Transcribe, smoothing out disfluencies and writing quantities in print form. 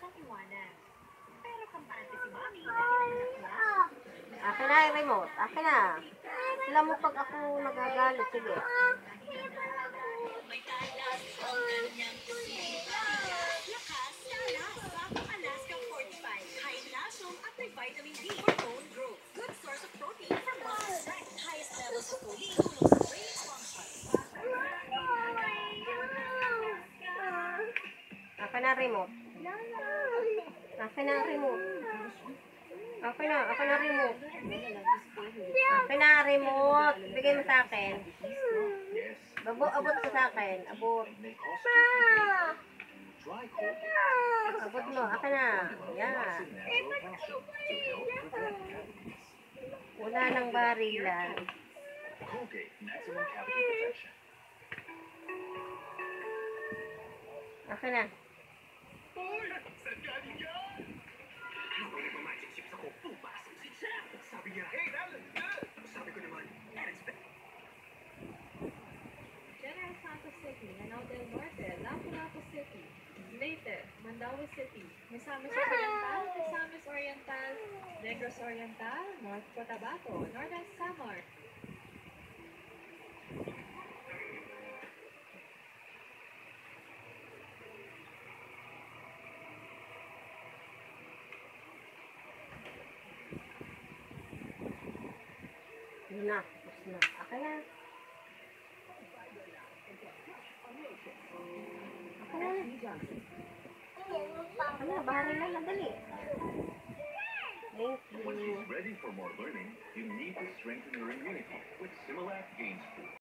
siyang iwanan. Pero kampante si Mami dahil anak niya. Akin na yung remote. Akin na. Alam mo pag ako nagagalit. Sige. Lakas na Bago Alaska Fortified. High calcium at may vitamin D for bone growth. Good source of protein for muscle strength. Highest levels of choline tulong sa brain function. Akin na remote. Akin na remote. Akin na remote. Akin na remote. Bigay mo sa akin. Abot ko sa akin. Abot. Abot mo. Akin na. Yan. Wala nang barilan. Akin na. General Santos City, Lanao del Norte, Lapu-Lapu City, Leyte, Mandaue City, Misamis Oriental, Misamis Oriental, Negros Oriental, North Cotabato, Northern Samar, Yun na. Tapos na. Akin na. Akin na. Barilan na. Dali. Thank When you. she's ready for more learning, you need to strengthen her immunity with Similac Gains Food.